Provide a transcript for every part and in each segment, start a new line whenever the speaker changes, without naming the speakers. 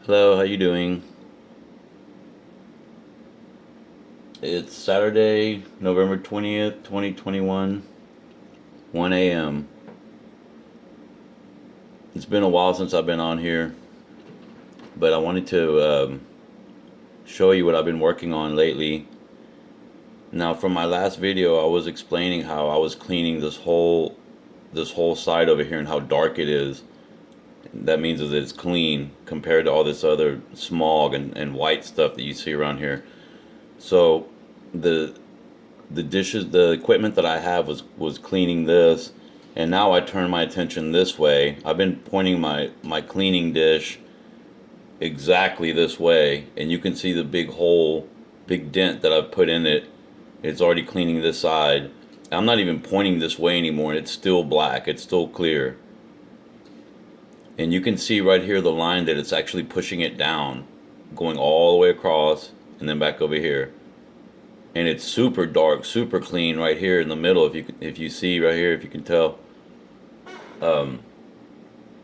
Hello, how you doing? It's Saturday, November 20th, 2021, 1 a.m. It's been a while since I've been on here, but I wanted to show you what I've been working on lately. Now, from my last video, I was explaining how I was cleaning this whole side over here and how dark it is. That means that it's clean compared to all this other smog and white stuff that you see around here. So the the equipment that I have was cleaning this, and now I turn my attention this way. I've been pointing my cleaning dish exactly this way, and you can see the big hole, big dent that I've put in it. It's already cleaning this side. I'm not even pointing this way anymore, and it's still black. It's still clear. And you can see right here the line that it's actually pushing it down, going all the way across, and then back over here. And it's super dark, super clean right here in the middle. If you see right here, if you can tell,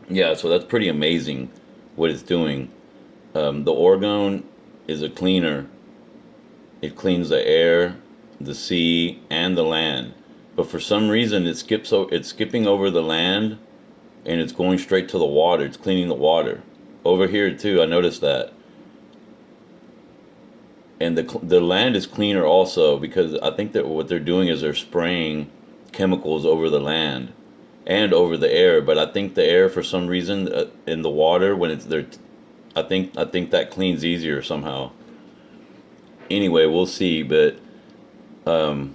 yeah. So that's pretty amazing what it's doing. The Orgone is a cleaner. It cleans the air, the sea, and the land. But for some reason, it's skipping over the land, and it's going straight to the water. It's cleaning the water. Over here too, I noticed that. And the land is cleaner also, because I think that what they're doing is they're spraying chemicals over the land and over the air. But I think the air, for some reason, in the water when it's there, I think that cleans easier somehow. Anyway, we'll see. But I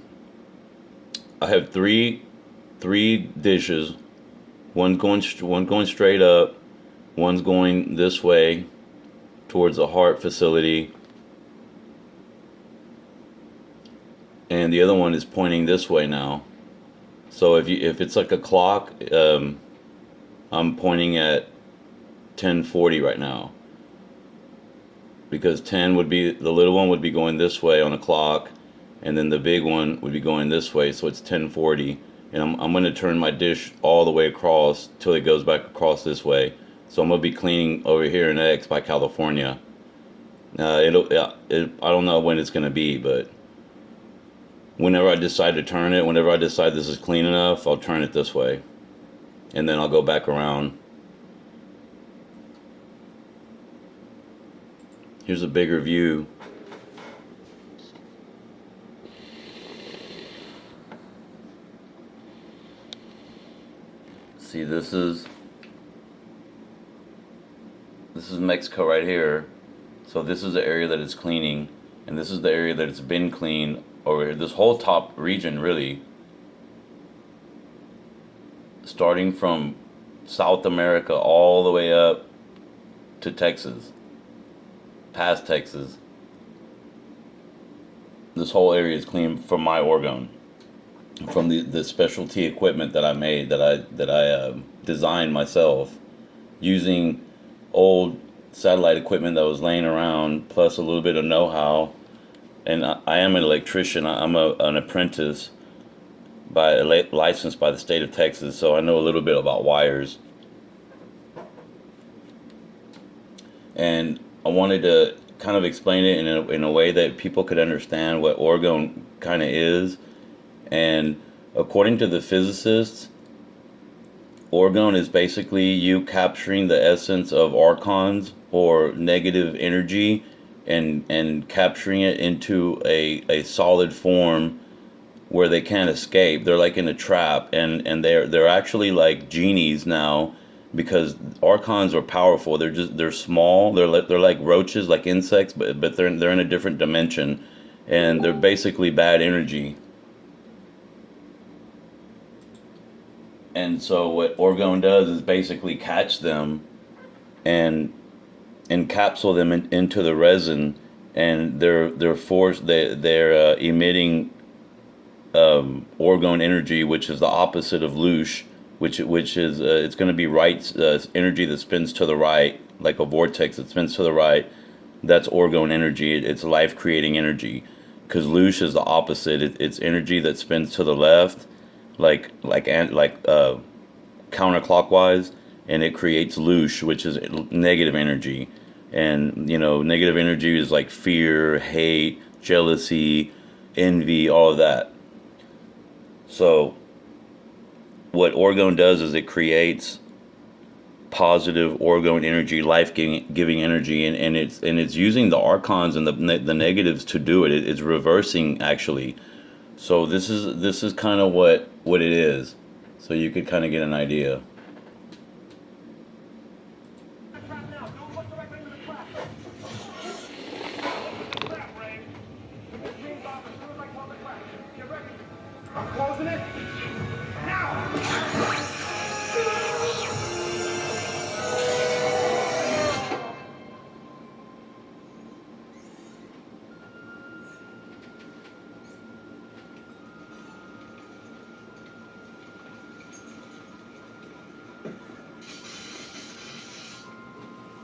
have three dishes. One going straight up. One's going this way towards the heart facility, and the other one is pointing this way now. So if it's like a clock, I'm pointing at 10:40 right now, because 10 would be, the little one would be going this way on the clock, and then the big one would be going this way. So it's 10:40, and I'm going to turn my dish all the way across till it goes back across this way. So I'm going to be cleaning over here next by California. I don't know when it's going to be, but whenever I decide to turn it, whenever I decide this is clean enough, I'll turn it this way. And then I'll go back around. Here's a bigger view. See, this is Mexico right here. So this is the area that it's cleaning, and this is the area that it's been cleaned over here. This whole top region, really, starting from South America all the way up to Texas, past Texas. This whole area is clean from my Orgone, from the specialty equipment that I made, that I designed myself using old satellite equipment that was laying around, plus a little bit of know-how. And I am an electrician. I'm an apprentice licensed by the state of Texas, so I know a little bit about wires. And I wanted to kind of explain it in a way that people could understand what Orgone kind of is. And according to the physicists, Orgone is basically you capturing the essence of archons, or negative energy, and capturing it into a solid form where they can't escape. They're like in a trap, and they're actually like genies now, because archons are powerful. They're small. They're like roaches, like insects, but they're in a different dimension, and they're basically bad energy. And so what Orgone does is basically catch them and encapsule them into the resin, and they're forced. They're emitting Orgone energy, which is the opposite of loosh, which is it's going to be right energy that spins to the right, like a vortex that spins to the right. That's Orgone energy. It's life creating energy, because loosh is the opposite. It's energy that spins to the left, like counterclockwise, and it creates loosh, which is negative energy. And, you know, negative energy is like fear, hate, jealousy, envy, all of that. So what Orgone does is it creates positive Orgone energy, life giving energy, and it's using the archons and the negatives to do it. It's reversing actually. So this is kind of what it is. So you could kind of get an idea.
I'm closing it now.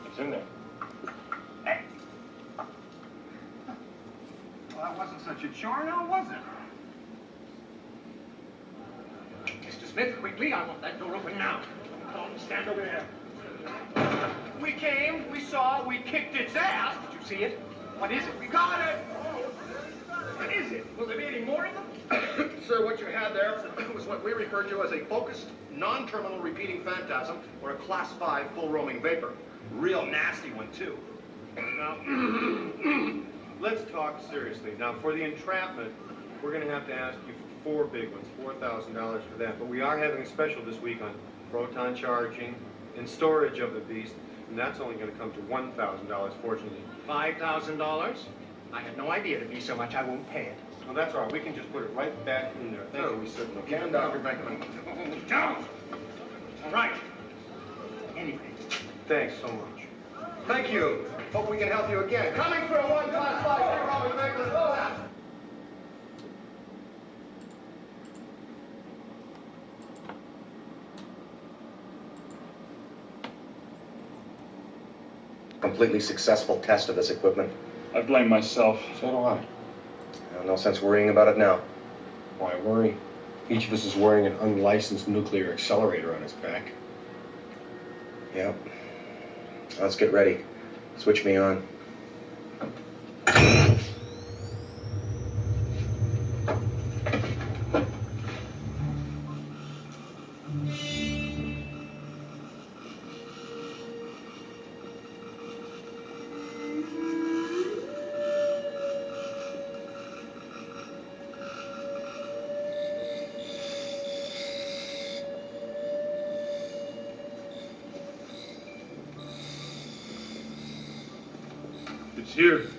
It's in there. Hey. Well, that wasn't such a chore now, was it? Mr. Smith, quickly, I want that door open now. Don't stand over there. We came, we saw, we kicked its ass. Did you see it? What is it? We got it! What is it? Will there be any more of them?
Sir, what you had there was what we refer to as a focused, non-terminal repeating phantasm, or a class 5 full roaming vapor.
Real nasty one, too. Now, let's talk seriously. Now, for the entrapment, we're going to have to ask you for 4 big ones, $4,000 for that. But we are having a special this week on proton charging and storage of the beast, and that's only going to come to $1,000, fortunately.
$5,000? I had no idea it'd be so much. I won't pay it.
Well, that's all right. We can just put it right back in there. Thank you. We certainly can.
Down. Down. All right. Anything.
Thanks so much.
Thank you. Hope we can help you again. Coming for a 1 class 5 full roaming vapor. Go now.
Completely successful test of this equipment.
I blame myself.
So do I.
No sense worrying about it now.
Why worry? Each of us is wearing an unlicensed nuclear accelerator on his back.
Yep. Let's get ready. Switch me on.
It's here.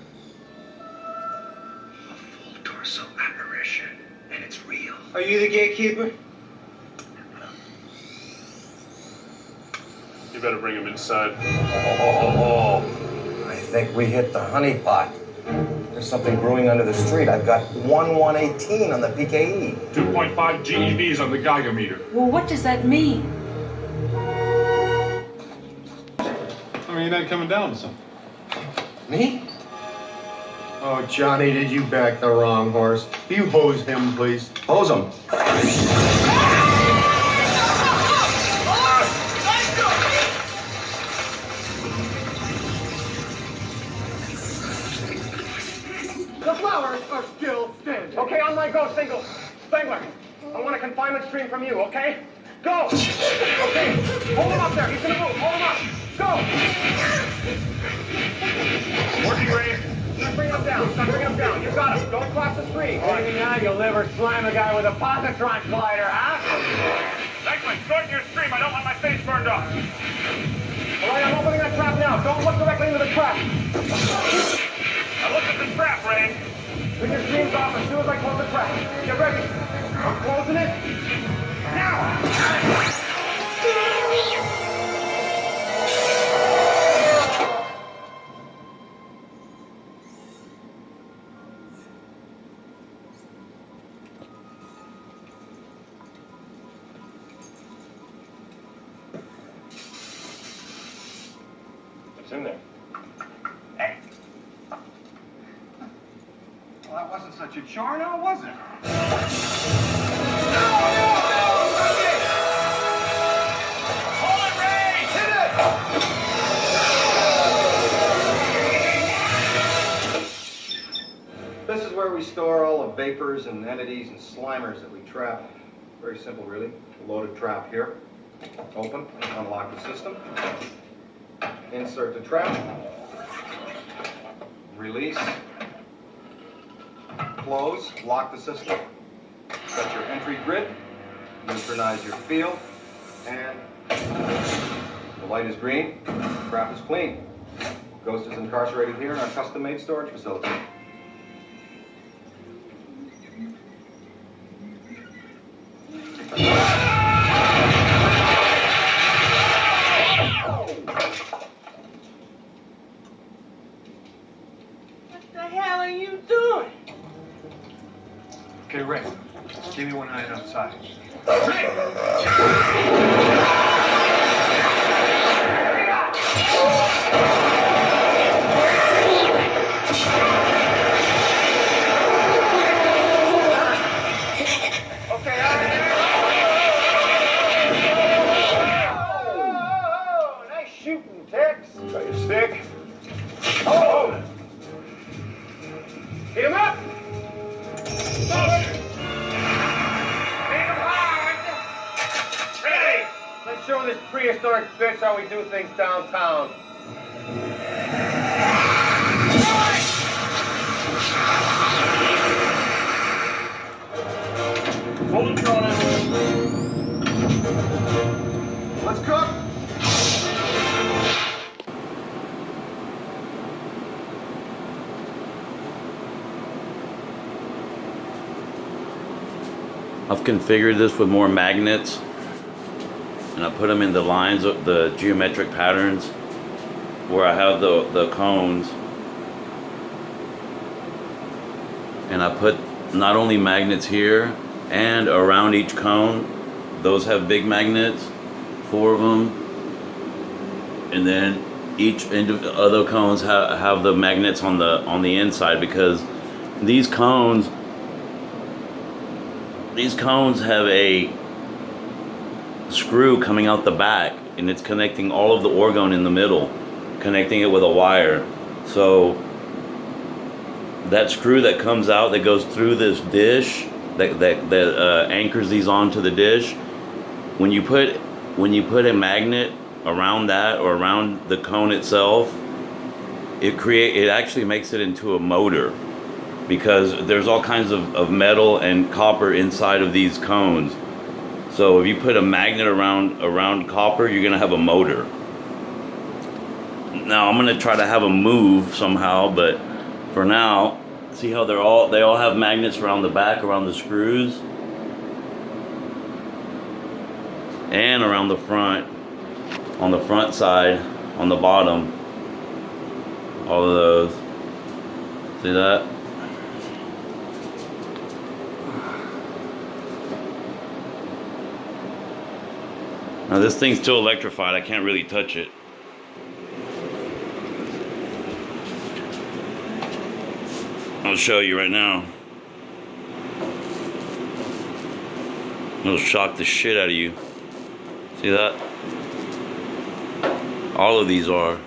A full torso apparition, and it's real.
Are you the gatekeeper?
You better bring him inside.
I think we hit the honeypot. There's something brewing under the street. I've got 118 on the PKE.
2.5 GeVs on the Geiger meter.
Well, what does that mean?
I mean, you're not coming down to something.
Me?
Oh, Johnny, did you back the wrong horse? You hose him, please.
Hose him.
The flowers are still standing. Okay, on my go, single. Spengler, I want a confinement stream from you, okay? Go! Okay, hold him up there. He's gonna move. Hold him up. Go!
Working, Ray.
Start bringing him down. Start bringing him down. You got him. Don't cross the stream. Now you'll never slime a guy with a positron collider, huh?
Thankfully, start your stream. I don't want my face burned off.
All right, I'm opening that trap now. Don't look directly into the trap.
Now look at the trap, Ray.
Turn your streams off as soon as I close the trap. Get ready. I'm closing it now.
It's in there.
Hey. Well, that wasn't such a chore now, was it?
Hold it, Ray!
Hit it!
This is where we store all the vapors and entities and slimers that we trap. Very simple, really. Loaded trap here. Open, unlock the system. Insert the trap. Release. Close, lock the system. Set your entry grid. Neutralize your field. And the light is green, trap is clean. Ghost is incarcerated here in our custom-made storage facility.
What the hell are you doing?
Okay, Rick, give me one eye outside.
Okay, out of there. Oh, nice shooting, Tex.
Got your stick?
Oh! Hit him up!
Ready!
Let's show this prehistoric bitch how we do things downtown.
Full control now.
Let's cook!
I've configured this with more magnets, and I put them in the lines of the geometric patterns where I have the cones, and I put not only magnets here and around each cone. Those have big magnets, 4 of them, and then each other cones have the magnets on the inside, because these cones have a screw coming out the back, and it's connecting all of the orgone in the middle, connecting it with a wire. So that screw that comes out, that goes through this dish, that anchors these onto the dish, when you put a magnet around that or around the cone itself, it actually makes it into a motor, because there's all kinds of metal and copper inside of these cones. So if you put a magnet around copper, you're gonna have a motor. Now I'm gonna try to have them move somehow, but for now, see how they all have magnets around the back, around the screws, and around the front, on the front side, on the bottom, all of those. See that? Now this thing's still electrified, I can't really touch it. I'll show you right now. It'll shock the shit out of you. See that? All of these are.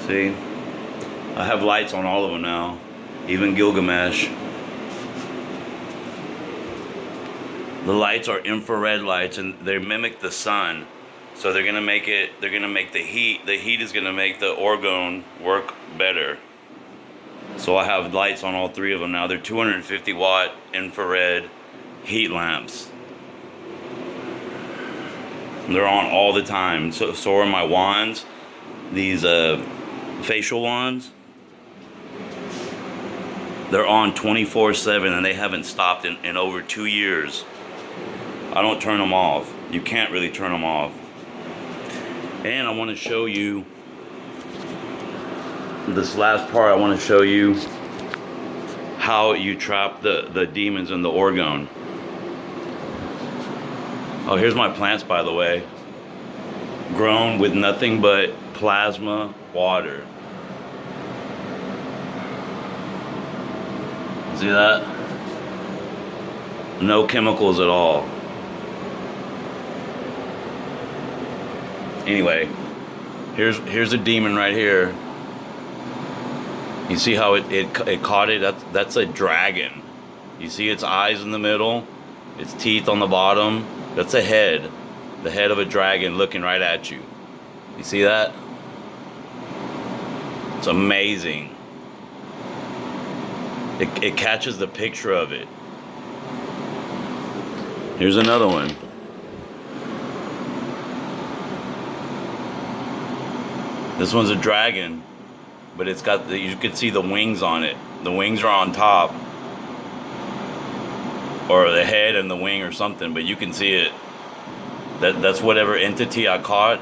See? I have lights on all of them now. Even Gilgamesh. The lights are infrared lights, and they mimic the sun. So they're gonna make the heat is gonna make the orgone work better. So I have lights on all 3 of them now. They're 250 watt infrared heat lamps. They're on all the time. So are my wands, these facial wands. They're on 24/7, and they haven't stopped in over 2 years. I don't turn them off. You can't really turn them off. And I want to show you this last part. I want to show you how you trap the demons in the orgone. Oh, here's my plants, by the way. Grown with nothing but plasma water. See that? No chemicals at all. Anyway, here's a demon right here. You see how it caught it? That's a dragon. You see its eyes in the middle, its teeth on the bottom. That's a head, the head of a dragon looking right at you. You see that? It's amazing. It catches the picture of it. Here's another one. This one's a dragon, but it's got you can see the wings on it. The wings are on top, or the head and the wing or something, but you can see it. That's whatever entity I caught.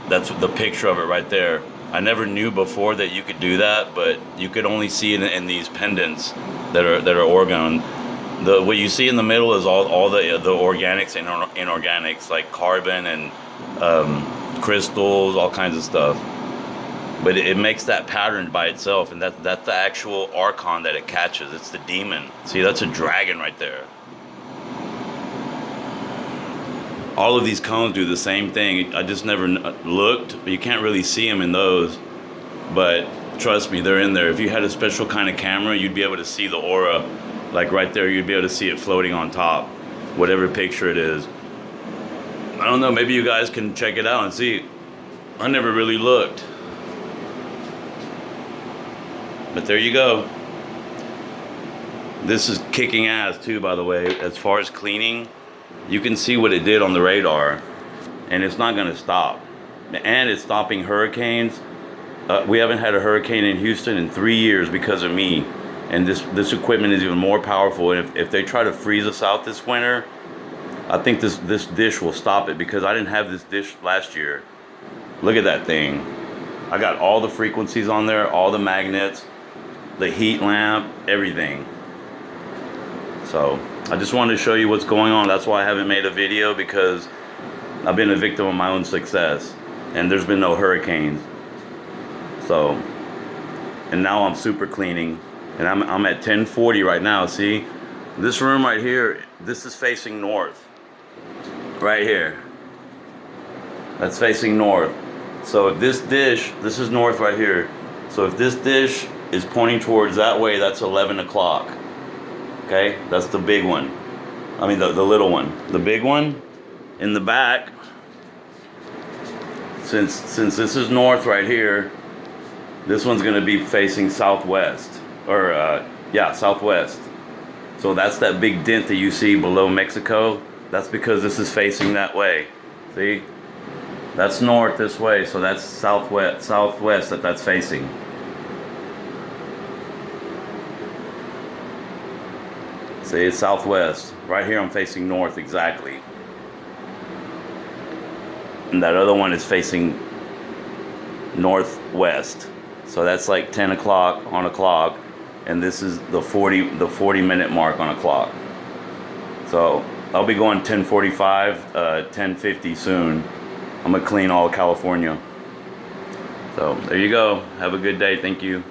That's the picture of it right there. I never knew before that you could do that, but you could only see it in these pendants that are Orgone. What you see in the middle is all the organics and inorganics, like carbon and crystals, all kinds of stuff. But it makes that pattern by itself, and that's the actual Archon that it catches. It's the demon. See, that's a dragon right there. All of these cones do the same thing. I just never looked. You can't really see them in those, but trust me, they're in there. If you had a special kind of camera, you'd be able to see the aura. Like right there, you'd be able to see it floating on top, whatever picture it is. I don't know, maybe you guys can check it out and see. I never really looked. But there you go. This is kicking ass too, by the way. As far as cleaning, you can see what it did on the radar, and it's not gonna stop. And it's stopping hurricanes. We haven't had a hurricane in Houston in 3 years because of me. And this equipment is even more powerful. And if they try to freeze us out this winter, I think this dish will stop it, because I didn't have this dish last year. Look at that thing. I got all the frequencies on there, all the magnets, the heat lamp, everything. So I just wanted to show you what's going on. That's why I haven't made a video, because I've been a victim of my own success, and there's been no hurricanes. So, and now I'm super cleaning, and I'm at 1040 right now. See, this room right here, this is facing north. Right here. That's facing north. So if this dish, this is north right here. So if this dish is pointing towards that way, that's 11 o'clock. Okay, that's the big one. I mean the little one. The big one in the back, since this is north right here, this one's gonna be facing southwest. Or yeah, southwest. So that's that big dent that you see below Mexico. That's because this is facing that way. See? That's north this way, so that's southwest that's facing. See, it's southwest. Right here I'm facing north exactly. And that other one is facing northwest. So that's like 10 o'clock on a clock, and this is the 40 minute mark on a clock. So I'll be going 10:45, 10:50 soon. I'm gonna clean all of California. So there you go. Have a good day. Thank you.